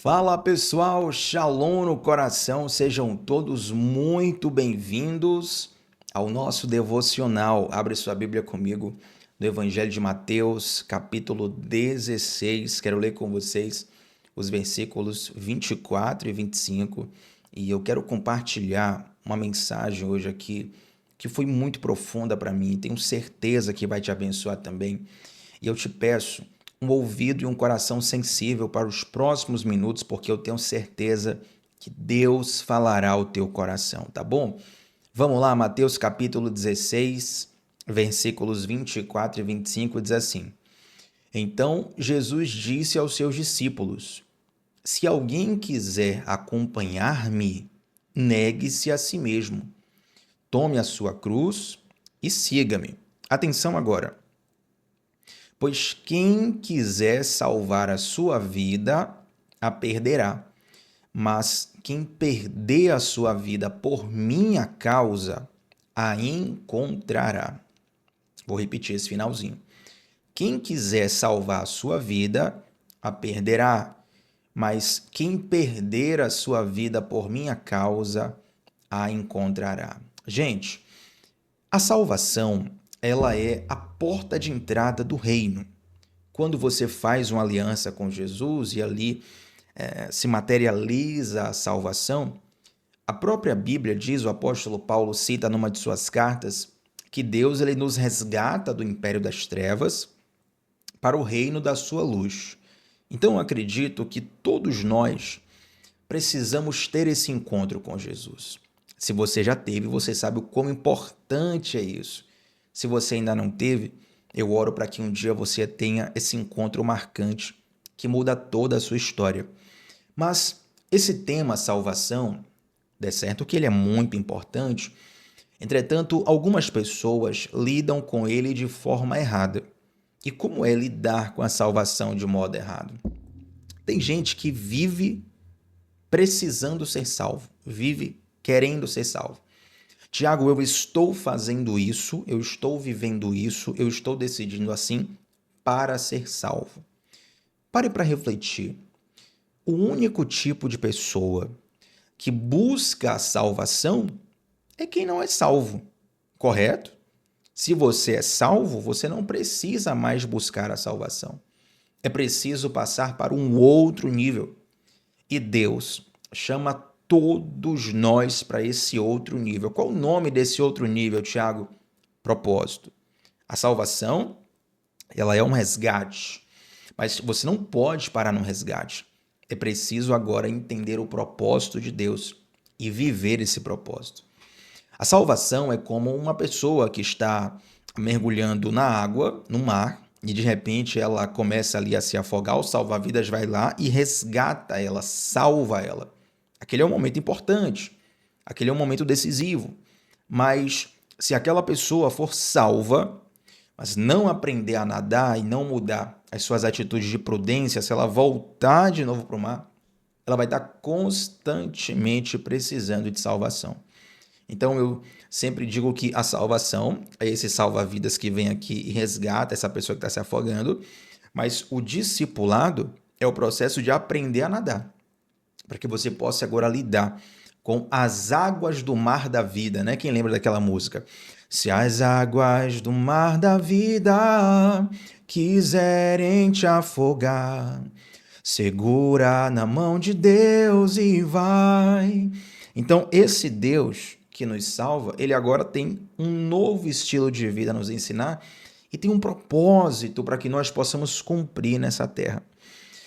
Fala pessoal, Shalom no coração, sejam todos muito bem-vindos ao nosso devocional. Abre sua Bíblia comigo no Evangelho de Mateus, capítulo 16. Quero ler com vocês os versículos 24 e 25 e eu quero compartilhar uma mensagem hoje aqui que foi muito profunda para mim. Tenho certeza que vai te abençoar também. E eu te peço um ouvido e um coração sensível para os próximos minutos, porque eu tenho certeza que Deus falará ao teu coração, tá bom? Vamos lá, Mateus capítulo 16, versículos 24 e 25, diz assim: Então Jesus disse aos seus discípulos: Se alguém quiser acompanhar-me, negue-se a si mesmo, tome a sua cruz e siga-me. Atenção agora. Pois quem quiser salvar a sua vida, a perderá. Mas quem perder a sua vida por minha causa, a encontrará. Vou repetir esse finalzinho. Quem quiser salvar a sua vida, a perderá. Mas quem perder a sua vida por minha causa, a encontrará. Gente, a salvação, ela é a porta de entrada do reino. Quando você faz uma aliança com Jesus e ali se materializa a salvação, a própria Bíblia diz, o apóstolo Paulo cita numa de suas cartas, que Deus ele nos resgata do império das trevas para o reino da sua luz. Então eu acredito que todos nós precisamos ter esse encontro com Jesus. Se você já teve, você sabe o quão importante é isso. Se você ainda não teve, eu oro para que um dia você tenha esse encontro marcante que muda toda a sua história. Mas esse tema salvação, é certo que ele é muito importante, entretanto, algumas pessoas lidam com ele de forma errada. E como é lidar com a salvação de modo errado? Tem gente que vive precisando ser salvo, vive querendo ser salvo. Tiago, eu estou fazendo isso, eu estou vivendo isso, eu estou decidindo assim para ser salvo. Pare para refletir. O único tipo de pessoa que busca a salvação é quem não é salvo, correto? Se você é salvo, você não precisa mais buscar a salvação. É preciso passar para um outro nível. E Deus chama todos nós para esse outro nível. Qual o nome desse outro nível, Tiago? Propósito. A salvação, ela é um resgate, mas você não pode parar no resgate. É preciso agora entender o propósito de Deus e viver esse propósito. A salvação é como uma pessoa que está mergulhando na água, no mar, e de repente ela começa ali a se afogar, o salva-vidas vai lá e resgata ela, salva ela. Aquele é um momento importante, aquele é um momento decisivo. Mas se aquela pessoa for salva, mas não aprender a nadar e não mudar as suas atitudes de prudência, se ela voltar de novo para o mar, ela vai estar constantemente precisando de salvação. Então eu sempre digo que a salvação é esse salva-vidas que vem aqui e resgata essa pessoa que está se afogando, mas o discipulado é o processo de aprender a nadar, para que você possa agora lidar com as águas do mar da vida, né? Quem lembra daquela música? Se as águas do mar da vida quiserem te afogar, segura na mão de Deus e vai. Então, esse Deus que nos salva, ele agora tem um novo estilo de vida a nos ensinar e tem um propósito para que nós possamos cumprir nessa terra.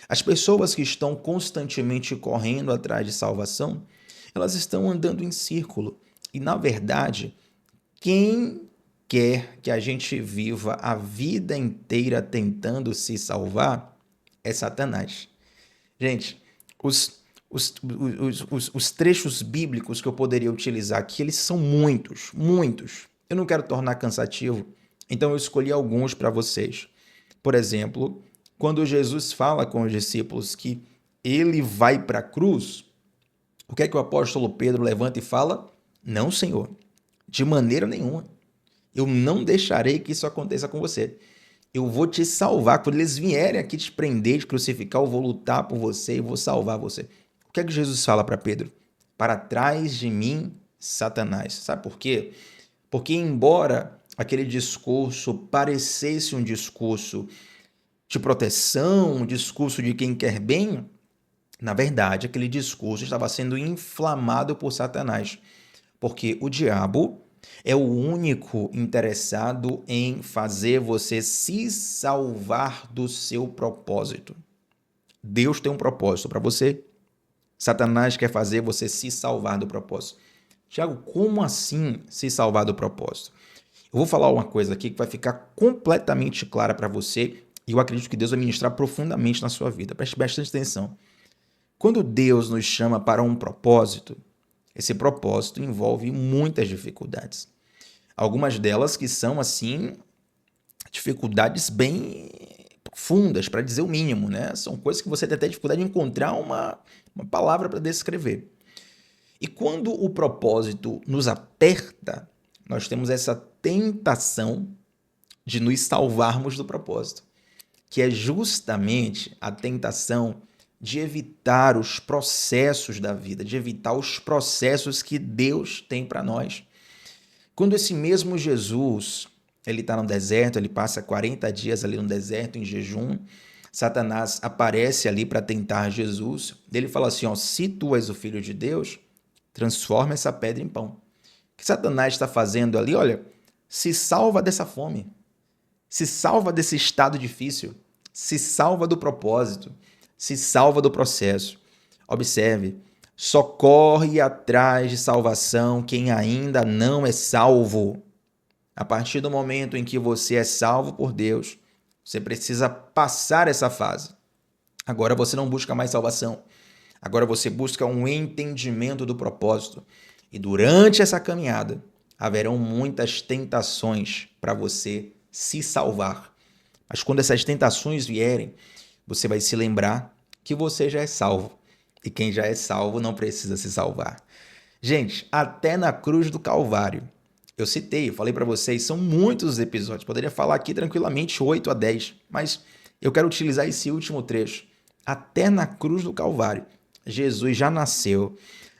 As pessoas que estão constantemente correndo atrás de salvação, elas estão andando em círculo. E, na verdade, quem quer que a gente viva a vida inteira tentando se salvar é Satanás. Gente, os trechos bíblicos que eu poderia utilizar aqui, eles são muitos, muitos. Eu não quero tornar cansativo, então eu escolhi alguns para vocês. Por exemplo, quando Jesus fala com os discípulos que ele vai para a cruz, o que é que o apóstolo Pedro levanta e fala? Não, Senhor, de maneira nenhuma. Eu não deixarei que isso aconteça com você. Eu vou te salvar. Quando eles vierem aqui te prender, te crucificar, eu vou lutar por você e vou salvar você. O que é que Jesus fala para Pedro? Para trás de mim, Satanás. Sabe por quê? Porque embora aquele discurso parecesse um discurso de proteção, um discurso de quem quer bem, na verdade, aquele discurso estava sendo inflamado por Satanás. Porque o diabo é o único interessado em fazer você se salvar do seu propósito. Deus tem um propósito para você. Satanás quer fazer você se salvar do propósito. Tiago, como assim se salvar do propósito? Eu vou falar uma coisa aqui que vai ficar completamente clara para você e eu acredito que Deus vai ministrar profundamente na sua vida. Preste bastante atenção. Quando Deus nos chama para um propósito, esse propósito envolve muitas dificuldades. Algumas delas que são, assim, dificuldades bem profundas, para dizer o mínimo, né? São coisas que você tem até dificuldade de encontrar uma palavra para descrever. E quando o propósito nos aperta, nós temos essa tentação de nos salvarmos do propósito, que é justamente a tentação de evitar os processos da vida, de evitar os processos que Deus tem para nós. Quando esse mesmo Jesus, ele está no deserto, ele passa 40 dias ali no deserto em jejum, Satanás aparece ali para tentar Jesus, ele fala assim, ó, se tu és o Filho de Deus, transforma essa pedra em pão. O que Satanás está fazendo ali? Olha, se salva dessa fome, se salva desse estado difícil, se salva do propósito, se salva do processo. Observe, só corre atrás de salvação quem ainda não é salvo. A partir do momento em que você é salvo por Deus, você precisa passar essa fase. Agora você não busca mais salvação. Agora você busca um entendimento do propósito. E durante essa caminhada, haverão muitas tentações para você se salvar. Mas quando essas tentações vierem, você vai se lembrar que você já é salvo. E quem já é salvo não precisa se salvar. Gente, até na cruz do Calvário, eu citei, eu falei para vocês, são muitos episódios. Poderia falar aqui tranquilamente 8 a 10, mas eu quero utilizar esse último trecho. Até na cruz do Calvário, Jesus já nasceu,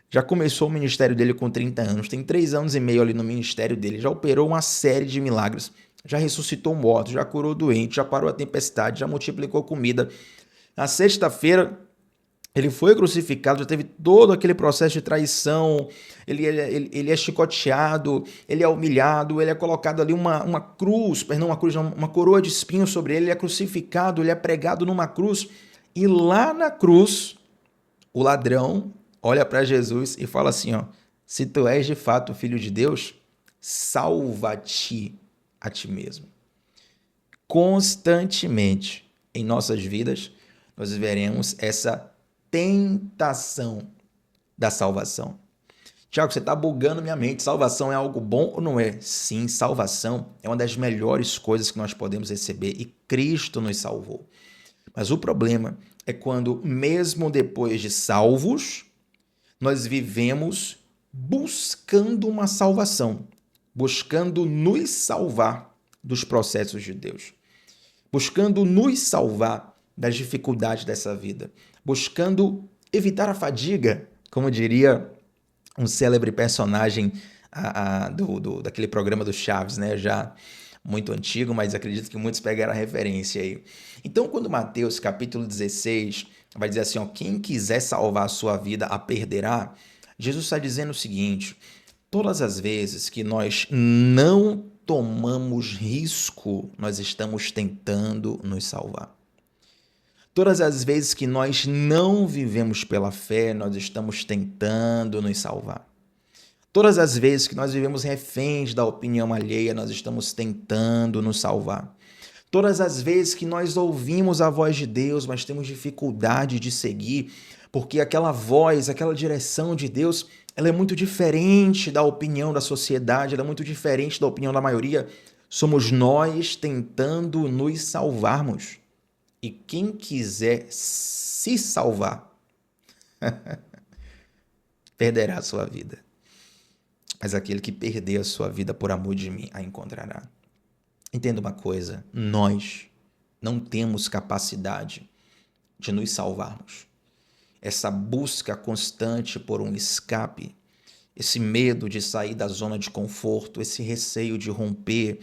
já começou o ministério dele com 30 anos, tem 3 anos e meio ali no ministério dele, já operou uma série de milagres, já ressuscitou mortos, já curou doente, já parou a tempestade, já multiplicou comida. Na sexta-feira, ele foi crucificado, já teve todo aquele processo de traição, ele é chicoteado, ele é humilhado, ele é colocado ali uma cruz, perdão, uma cruz, uma coroa de espinhos sobre ele, ele é crucificado, ele é pregado numa cruz, e lá na cruz, o ladrão olha para Jesus e fala assim, ó, se tu és de fato o Filho de Deus, salva-te a ti mesmo. Constantemente em nossas vidas, nós veremos essa tentação da salvação. Tiago, você está bugando minha mente. Salvação é algo bom ou não é? Sim, salvação é uma das melhores coisas que nós podemos receber e Cristo nos salvou. Mas o problema é quando, mesmo depois de salvos, nós vivemos buscando uma salvação, buscando nos salvar dos processos de Deus, buscando nos salvar das dificuldades dessa vida, buscando evitar a fadiga, como diria um célebre personagem daquele programa do Chaves, né? Já muito antigo, mas acredito que muitos pegaram a referência aí. Então, quando Mateus capítulo 16 vai dizer assim, ó, quem quiser salvar a sua vida a perderá, Jesus está dizendo o seguinte, todas as vezes que nós não tomamos risco, nós estamos tentando nos salvar. Todas as vezes que nós não vivemos pela fé, nós estamos tentando nos salvar. Todas as vezes que nós vivemos reféns da opinião alheia, nós estamos tentando nos salvar. Todas as vezes que nós ouvimos a voz de Deus, mas temos dificuldade de seguir, porque aquela voz, aquela direção de Deus, ela é muito diferente da opinião da sociedade, ela é muito diferente da opinião da maioria. Somos nós tentando nos salvarmos. E quem quiser se salvar, perderá a sua vida. Mas aquele que perder a sua vida por amor de mim, a encontrará. Entenda uma coisa, nós não temos capacidade de nos salvarmos. Essa busca constante por um escape, esse medo de sair da zona de conforto, esse receio de romper,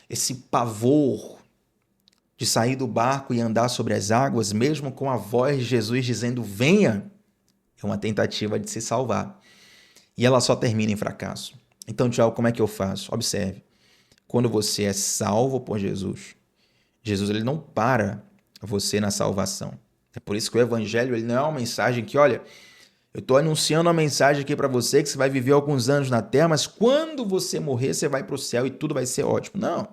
esse pavor de sair do barco e andar sobre as águas, mesmo com a voz de Jesus dizendo venha, é uma tentativa de se salvar. E ela só termina em fracasso. Então, Tiago, como é que eu faço? Observe. Quando você é salvo por Jesus, Jesus ele não para você na salvação. É por isso que o evangelho ele não é uma mensagem que, olha, eu estou anunciando uma mensagem aqui para você que você vai viver alguns anos na terra, mas quando você morrer, você vai para o céu e tudo vai ser ótimo. Não,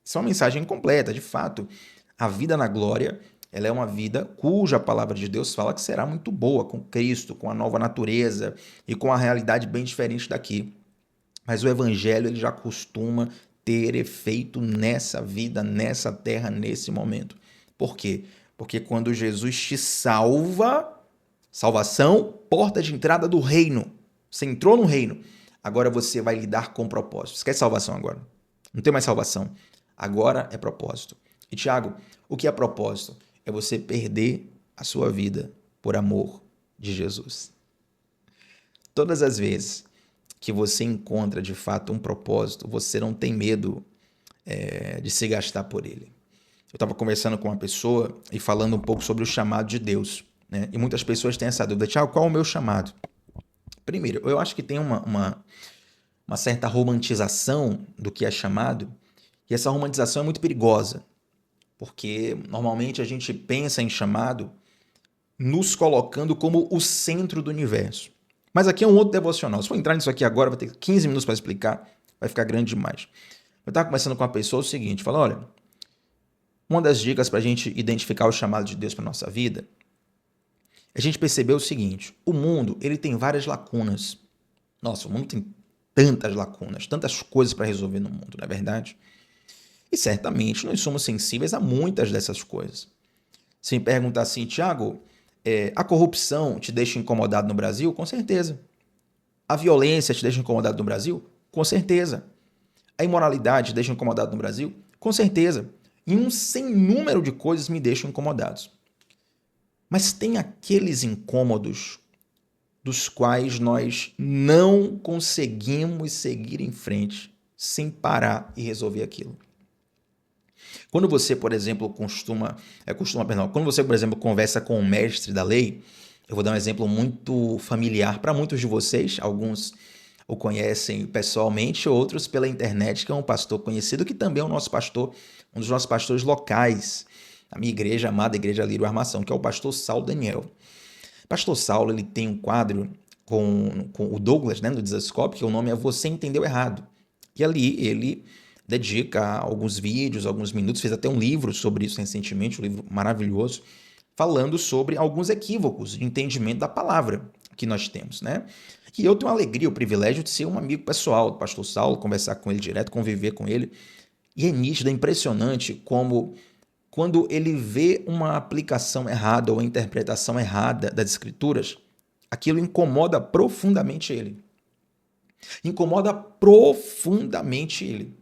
isso é uma mensagem incompleta. De fato, a vida na glória ela é uma vida cuja palavra de Deus fala que será muito boa com Cristo, com a nova natureza e com a realidade bem diferente daqui. Mas o evangelho ele já costuma ter efeito nessa vida, nessa terra, nesse momento. Por quê? Porque quando Jesus te salva, salvação, porta de entrada do reino. Você entrou no reino. Agora você vai lidar com propósito. Você quer salvação agora? Não tem mais salvação. Agora é propósito. E Tiago, o que é propósito? É você perder a sua vida por amor de Jesus. Todas as vezes que você encontra de fato um propósito, você não tem medo de se gastar por ele. Eu estava conversando com uma pessoa e falando um pouco sobre o chamado de Deus, né? E muitas pessoas têm essa dúvida, Tiago, qual é o meu chamado? Primeiro, eu acho que tem uma certa romantização do que é chamado, e essa romantização é muito perigosa, porque normalmente a gente pensa em chamado nos colocando como o centro do universo. Mas aqui é um outro devocional. Se for entrar nisso aqui agora, vai ter 15 minutos para explicar, vai ficar grande demais. Eu estava conversando com uma pessoa o seguinte, falou, olha, uma das dicas para a gente identificar o chamado de Deus para a nossa vida, a gente percebeu o seguinte, o mundo ele tem várias lacunas. Nossa, o mundo tem tantas lacunas, tantas coisas para resolver no mundo, não é verdade? E certamente nós somos sensíveis a muitas dessas coisas. Se me perguntar assim, Tiago, a corrupção te deixa incomodado no Brasil? Com certeza. A violência te deixa incomodado no Brasil? Com certeza. A imoralidade te deixa incomodado no Brasil? Com certeza. E um sem número de coisas me deixam incomodados. Mas tem aqueles incômodos dos quais nós não conseguimos seguir em frente sem parar e resolver aquilo. Quando você, por exemplo, quando você, por exemplo, conversa com um mestre da lei, eu vou dar um exemplo muito familiar para muitos de vocês, alguns o conhecem pessoalmente, outros pela internet, que é um pastor conhecido, que também é o nosso pastor, um dos nossos pastores locais, a minha igreja, amada Igreja Lírio Armação, que é o pastor Saulo Daniel. Pastor Saulo, ele tem um quadro com o Douglas, né, no Desascope, que o nome é Você Entendeu Errado. E ali ele dedica alguns vídeos, alguns minutos, fez até um livro sobre isso recentemente, um livro maravilhoso, falando sobre alguns equívocos de entendimento da palavra que nós temos, né? E eu tenho a alegria, o privilégio de ser um amigo pessoal do pastor Saulo, conversar com ele direto, conviver com ele. E é nítido, é impressionante como quando ele vê uma aplicação errada ou uma interpretação errada das escrituras, aquilo incomoda profundamente ele. Incomoda profundamente ele.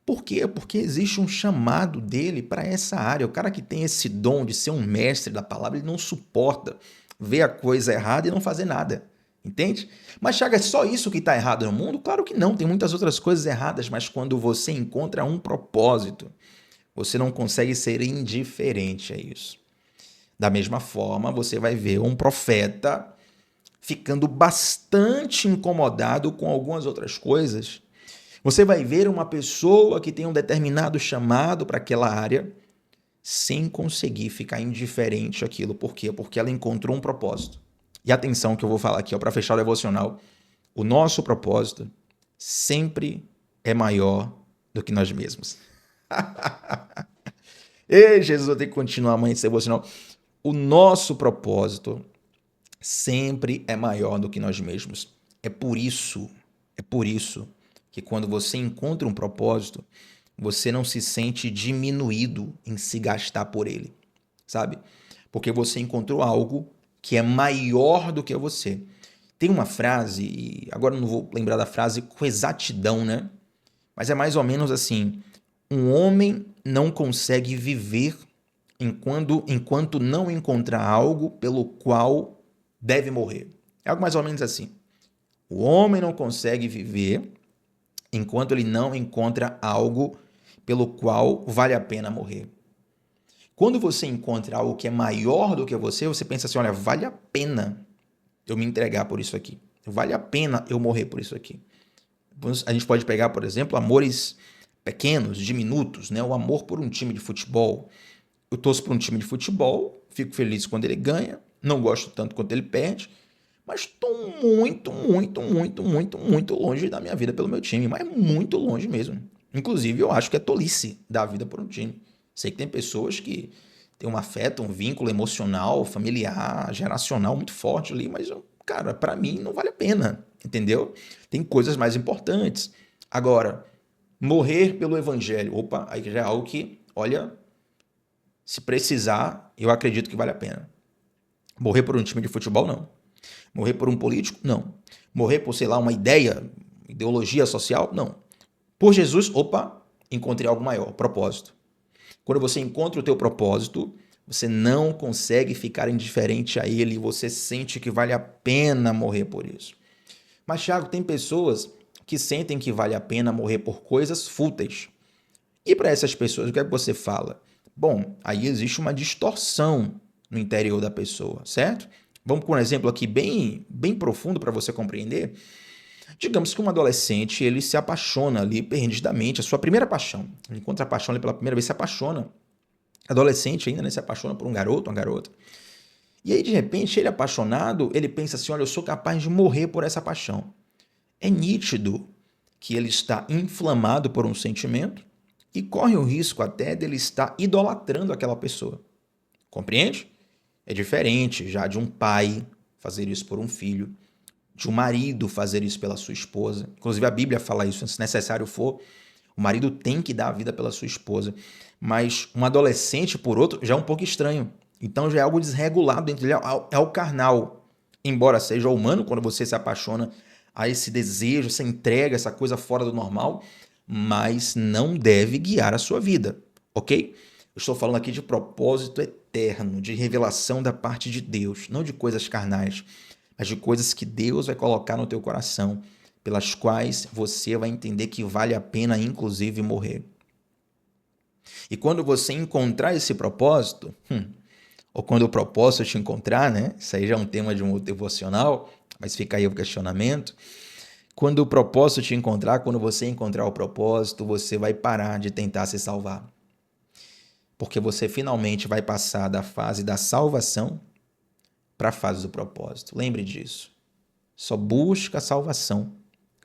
Por quê? Porque existe um chamado dele para essa área. O cara que tem esse dom de ser um mestre da palavra, ele não suporta ver a coisa errada e não fazer nada. Entende? Mas, Thiago, é só isso que está errado no mundo? Claro que não, tem muitas outras coisas erradas, mas quando você encontra um propósito, você não consegue ser indiferente a isso. Da mesma forma, você vai ver um profeta ficando bastante incomodado com algumas outras coisas. Você vai ver uma pessoa que tem um determinado chamado para aquela área sem conseguir ficar indiferente àquilo. Por quê? Porque ela encontrou um propósito. E atenção que eu vou falar aqui para fechar o devocional. O nosso propósito sempre é maior do que nós mesmos. Ei, Jesus, eu tenho que continuar amanhã esse devocional. O nosso propósito sempre é maior do que nós mesmos. É por isso que quando você encontra um propósito, você não se sente diminuído em se gastar por ele, sabe? Porque você encontrou algo que é maior do que você. Tem uma frase, agora eu não vou lembrar da frase com exatidão, né? Mas é mais ou menos assim, Um homem não consegue viver enquanto não encontrar algo pelo qual deve morrer. É algo mais ou menos assim. O homem não consegue viver enquanto ele não encontra algo pelo qual vale a pena morrer. Quando você encontra algo que é maior do que você pensa assim, olha, vale a pena eu me entregar por isso aqui. Vale a pena eu morrer por isso aqui. A gente pode pegar, por exemplo, amores pequenos, diminutos, né? O amor por um time de futebol. Eu torço por um time de futebol, fico feliz quando ele ganha, não gosto tanto quando ele perde, mas estou muito longe da minha vida pelo meu time, mas muito longe mesmo. Inclusive, eu acho que é tolice dar a vida por um time. Sei que tem pessoas que têm um afeto, um vínculo emocional, familiar, geracional muito forte ali, mas, cara, para mim não vale a pena, entendeu? Tem coisas mais importantes. Agora, morrer pelo evangelho, opa, aí já é algo que, olha, se precisar, eu acredito que vale a pena. Morrer por um time de futebol, não. Morrer por um político, não. Morrer por, sei lá, uma ideologia social, não. Por Jesus, opa, encontrei algo maior, propósito. Quando você encontra o teu propósito, você não consegue ficar indiferente a ele, você sente que vale a pena morrer por isso. Mas, Thiago, tem pessoas que sentem que vale a pena morrer por coisas fúteis. E para essas pessoas, o que é que você fala? Bom, aí existe uma distorção no interior da pessoa, certo? Vamos com um exemplo aqui bem profundo para você compreender. Digamos que um adolescente, ele se apaixona ali perdidamente, a sua primeira paixão. Ele encontra a paixão ali pela primeira vez, se apaixona. Adolescente ainda, né? Se apaixona por um garoto, uma garota. E aí, de repente, ele apaixonado, ele pensa assim, olha, eu sou capaz de morrer por essa paixão. É nítido que ele está inflamado por um sentimento e corre o risco até dele estar idolatrando aquela pessoa. Compreende? É diferente já de um pai fazer isso por um filho, de um marido fazer isso pela sua esposa. Inclusive a Bíblia fala isso, se necessário for, o marido tem que dar a vida pela sua esposa. Mas um adolescente, por outro, já é um pouco estranho. Então já é algo desregulado dentro dele, é o carnal. Embora seja humano, quando você se apaixona a esse desejo, essa entrega, essa coisa fora do normal, mas não deve guiar a sua vida, ok? Eu estou falando aqui de propósito eterno, de revelação da parte de Deus, não de coisas carnais, mas de coisas que Deus vai colocar no teu coração, pelas quais você vai entender que vale a pena, inclusive, morrer. E quando você encontrar esse propósito, ou quando o propósito te encontrar, né? Isso aí já é um tema de um outro devocional, mas fica aí o questionamento. Quando o propósito te encontrar, quando você encontrar o propósito, você vai parar de tentar se salvar. Porque você finalmente vai passar da fase da salvação para a fase do propósito. Lembre disso. Só busca a salvação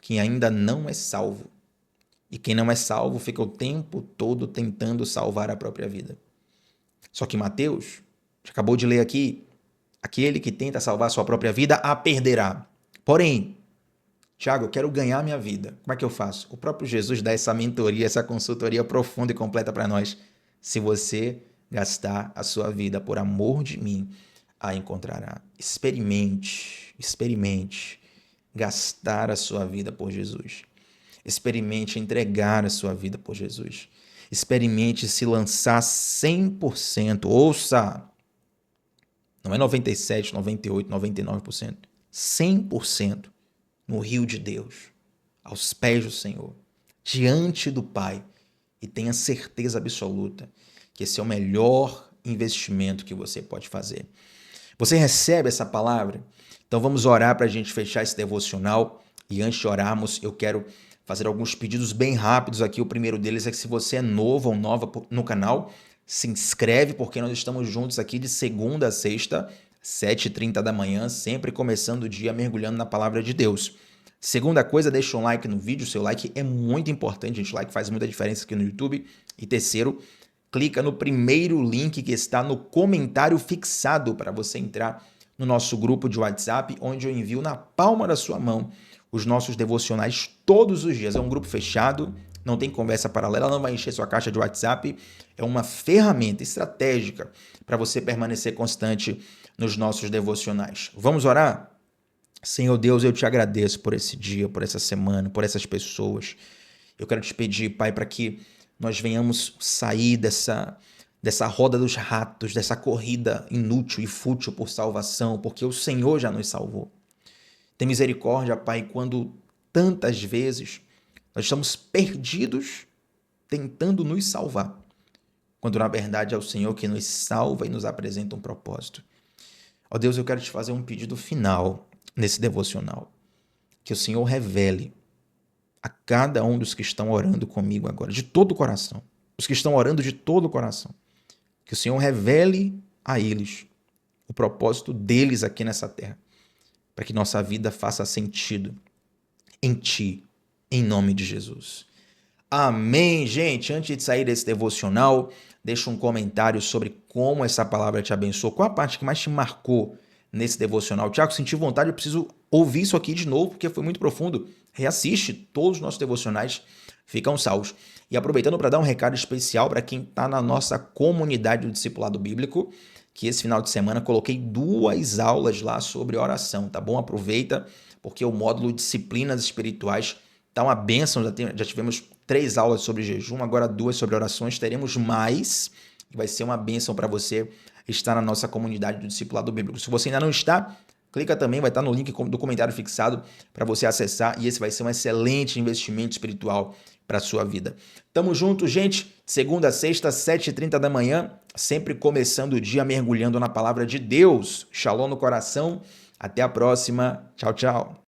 quem ainda não é salvo. E quem não é salvo fica o tempo todo tentando salvar a própria vida. Só que Mateus, acabou de ler aqui, aquele que tenta salvar a sua própria vida a perderá. Porém, Tiago, eu quero ganhar minha vida. Como é que eu faço? O próprio Jesus dá essa mentoria, essa consultoria profunda e completa para nós. Se você gastar a sua vida por amor de mim, a encontrará. Experimente gastar a sua vida por Jesus. Experimente entregar a sua vida por Jesus. Experimente se lançar 100%. Ouça! Não é 97, 98, 99%. 100% no rio de Deus, aos pés do Senhor, diante do Pai. E tenha certeza absoluta que esse é o melhor investimento que você pode fazer. Você recebe essa palavra? Então vamos orar para a gente fechar esse devocional. E antes de orarmos, eu quero fazer alguns pedidos bem rápidos aqui. O primeiro deles é que se você é novo ou nova no canal, se inscreve, porque nós estamos juntos aqui de segunda a sexta, 7h30 da manhã, sempre começando o dia mergulhando na palavra de Deus. Segunda coisa, deixa um like no vídeo, seu like é muito importante, gente, o like faz muita diferença aqui no YouTube. E terceiro, clica no primeiro link que está no comentário fixado para você entrar no nosso grupo de WhatsApp, onde eu envio na palma da sua mão os nossos devocionais todos os dias. É um grupo fechado, não tem conversa paralela, não vai encher sua caixa de WhatsApp. É uma ferramenta estratégica para você permanecer constante nos nossos devocionais. Vamos orar? Senhor Deus, eu te agradeço por esse dia, por essa semana, por essas pessoas. Eu quero te pedir, Pai, para que nós venhamos sair dessa roda dos ratos, dessa corrida inútil e fútil por salvação, porque o Senhor já nos salvou. Tem misericórdia, Pai, quando tantas vezes nós estamos perdidos tentando nos salvar, quando na verdade é o Senhor que nos salva e nos apresenta um propósito. Ó Deus, eu quero te fazer um pedido final nesse devocional, que o Senhor revele a cada um dos que estão orando comigo agora, de todo o coração, os que estão orando de todo o coração, que o Senhor revele a eles o propósito deles aqui nessa terra, para que nossa vida faça sentido em Ti, em nome de Jesus. Amém, gente. Antes de sair desse devocional, deixa um comentário sobre como essa palavra te abençoou. Qual a parte que mais te marcou nesse devocional? Tiago, senti vontade, eu preciso ouvir isso aqui de novo, porque foi muito profundo. Reassiste, todos os nossos devocionais ficam salvos. E aproveitando para dar um recado especial para quem está na nossa comunidade do Discipulado Bíblico, que esse final de semana coloquei 2 aulas lá sobre oração, tá bom? Aproveita, porque o módulo Disciplinas Espirituais tá uma bênção, já tivemos 3 aulas sobre jejum, agora 2 sobre orações, teremos mais, e vai ser uma bênção para você estar na nossa comunidade do Discipulado Bíblico. Se você ainda não está, clica também, vai estar no link do comentário fixado para você acessar, e esse vai ser um excelente investimento espiritual para a sua vida. Tamo junto, gente, segunda a sexta, 7h30 da manhã, sempre começando o dia mergulhando na palavra de Deus. Shalom no coração, até a próxima, tchau, tchau.